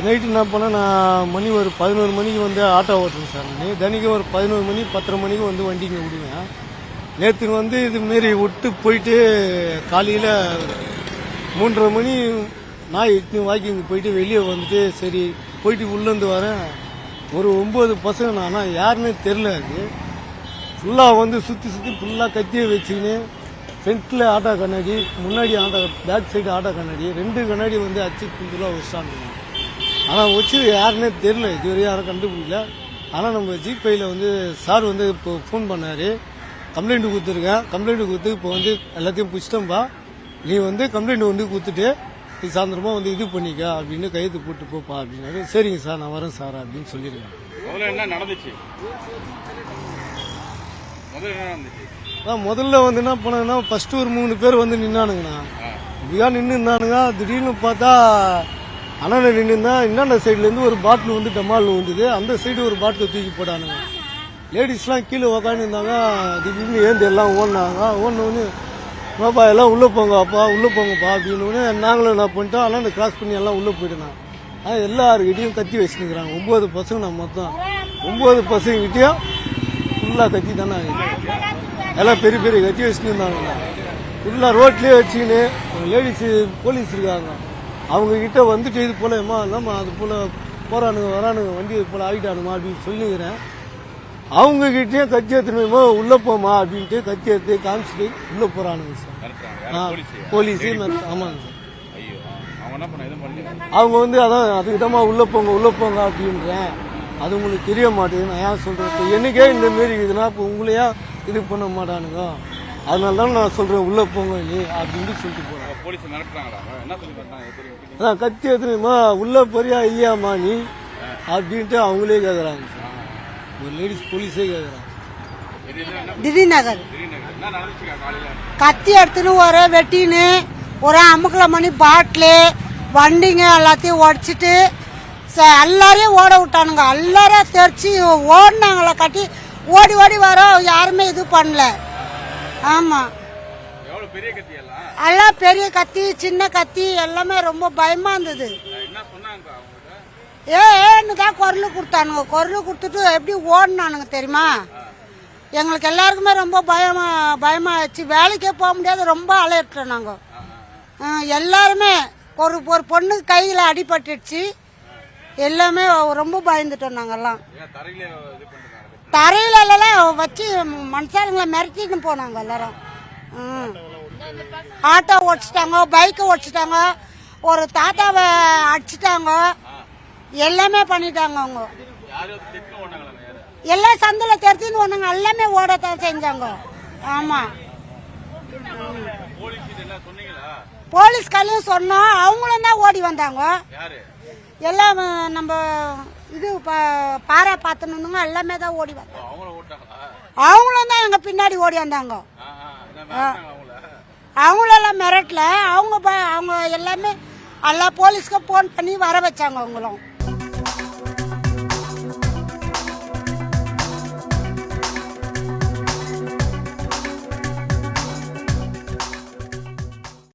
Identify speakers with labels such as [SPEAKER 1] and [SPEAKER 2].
[SPEAKER 1] நேற்று நைட்டு என்ன பண்ணேன், நான் மணி ஒரு 11 மணிக்கு வந்து ஆட்டோ ஓட்டுறேன் சார். தினைக்கும் ஒரு 11 மணி 10:30 மணிக்கு வந்து வண்டிங்க விடுவேன். நேற்று வந்து இதுமாரி விட்டு போயிட்டு காலையில் 3:30 மணி நாய் இட்டு வாக்கிங் போயிட்டு வெளியே வந்துட்டு சரி போயிட்டு உள்ளேருந்து வரேன். ஒரு 9 பசங்க ஆனால் யாருன்னே தெரில. அது ஃபுல்லாக வந்து சுற்றி ஃபுல்லாக கத்தியை வச்சுக்கின்னு ஃப்ரண்ட்டில் ஆட்டோ கண்ணாடி, முன்னாடி ஆட்டோ பேக் சைடு ஆட்டோ கண்ணாடி 2 கண்ணாடி வந்து அச்சு குஞ்சுலாம் வச்சாங்க. ஆனால் வச்சு யாருன்னே தெரில, இதுவரை யாரும் கண்டுபிடிக்கல. ஆனால் நம்ம ஜிபேயில் வந்து சார் வந்து இப்போ ஃபோன் பண்ணார், கம்ப்ளைண்ட் கொடுத்துருக்கேன். கம்ப்ளைண்ட் கொடுத்து இப்போ வந்து எல்லாத்தையும் பிடிச்சிட்டோம்பா, நீ வந்து கம்ப்ளைண்ட் வந்து கொடுத்துட்டு நீ சாயந்தரமாக வந்து இது பண்ணிக்க அப்படின்னு கையெழுத்து போட்டு போப்பா அப்படின்னாரு. சரிங்க சார் நான் வரேன் சார் அப்படின்னு சொல்லியிருக்கேன்.
[SPEAKER 2] என்ன நடந்துச்சு?
[SPEAKER 1] முதல்ல வந்து என்ன பண்ணா, ஃபர்ஸ்ட் ஒரு 3 பேர் வந்து நின்னானுங்கண்ணா. இப்படியா நின்று இருந்தானுங்க. திடீர்னு பார்த்தா அண்ணனை நின்று இருந்தா இன்னாண்ட சைட்லேருந்து ஒரு பாட்டில் வந்து டமால் வந்தது. அந்த சைடு ஒரு பாட்டில் தூக்கி போட்டானுங்க. லேடிஸ்லாம் கீழே உக்காந்து இருந்தாங்க. திடீர்னு ஏந்து எல்லாம் ஓடினாங்க. ஓடினோடனே பாப்பா எல்லாம் உள்ளே போங்க அப்பா, உள்ளே போங்கப்பா அப்படின்னு நாங்களும் என்ன பண்ணிட்டோம், அண்ணனை கிராஸ் பண்ணி எல்லாம் உள்ளே போயிட்டோம். ஆனால் எல்லாருக்கிட்டையும் கத்தி வச்சுருக்கிறாங்க. 9 பசங்க நான் மொத்தம் 9 பசங்ககிட்டையும் ஃபுல்லாக கத்தி தானே எல்லாம் பெரிய பெரிய கத்தி வச்சுன்னு இருந்தாங்க. ஃபுல்லாக ரோட்லேயே வச்சுக்கின்னு லேடிஸு போலீஸ் இருக்காங்க. அவங்க கிட்ட வந்துட்டு இது போல இல்லாமல் அது போல் போறானுங்க வரானுங்க வண்டி இது போல் ஆகிட்டானுமா அப்படின்னு சொல்லிக்கிறேன். அவங்க கிட்டே கத்தி எடுத்துணுமா உள்ளே போமா அப்படின்ட்டு கத்தி எடுத்து காமிச்சிட்டு உள்ளே போகிறானுங்க சார். போலீஸு ஆமாங்க சார். அவங்க வந்து அதான் அதுக்கிட்டமா உள்ளே போங்க அப்படின்றேன். அது உங்களுக்கு தெரிய மாட்டேங்குது. நான் ஏன் சொல்கிறேன், என்னைக்கே இந்த மாரி இருக்குதுன்னா இப்போ உங்களையா இது பண்ண மாட்டானுங்க. அதனால தான் நான் சொல்கிறேன் உள்ளே போங்க நீ அப்படின்னு சொல்லிட்டு போகிறேன். அதான் கத்தி எடுத்துணுமா உள்ளே போறியா இல்லையாம்மா நீ அப்படின்ட்டு அவங்களே கேட்குறாங்க சார். ஒரு லேடிஸ் போலீஸே கேட்குறாங்க.
[SPEAKER 3] திடீர்நகர் கத்தி எடுத்துன்னு ஒரு வெட்டின்னு ஒரு அமுக்கல மணி பாட்டிலு வண்டிங்க எல்லாத்தையும் உடச்சிட்டு எல்லாரையும் ஓட விட்டானுங்க. எல்லாரும் தெரிச்சு ஓடினாங்கள கட்டி ஓடி வரோம். யாருமே இது பண்ணல. ஆமாம் எல்லாம் பெரிய கத்தி சின்ன கத்தி எல்லாமே ரொம்ப பயமாக இருந்தது. ஏன்னு தான் குரல் கொடுத்தானுங்க. குரல் கொடுத்துட்டு எப்படி ஓடினானுங்க தெரியுமா? எங்களுக்கு எல்லாருக்குமே ரொம்ப பயமாகிடுச்சு. வேலைக்கே போக முடியாது, ரொம்ப அலையிட்டோம் நாங்கள் எல்லாருமே. ஒரு பொண்ணுக்கு கையில் அடிபட்டுடுச்சு. எல்லாமே ரொம்ப பயந்துட்டோம் நாங்கெல்லாம். தரையிலெல்லாம் வச்சு மனுஷாளுங்களை மிரட்டின்னு போனாங்க எல்லாரும். ஆட்டோ ஓடிச்சிட்டாங்க, பைக்கை ஓடிச்சிட்டாங்க, ஒரு தாத்தாவை அடிச்சிட்டாங்க, எல்லாமே பண்ணிட்டாங்க. அவங்க எல்லாம் சந்தில் தெரிஞ்சுன்னு ஒண்ணுங்க எல்லாமே ஓடத்தான் செஞ்சாங்க. ஆமாம் போலீஸ்காரையும் சொன்னோம், அவங்களும் தான் ஓடி வந்தாங்க. எல்லாம் நம்ம இது பாறை பார்த்தணுங்க எல்லாமே தான் ஓடி வந்தாங்க. அவங்களும் தான் எங்க பின்னாடி ஓடி வந்தாங்க. அவங்களெல்லாம் மிரட்டல. அவங்க எல்லாமே எல்லா போலீஸ்க்கும் போன் பண்ணி வர வச்சாங்க. அவங்களும்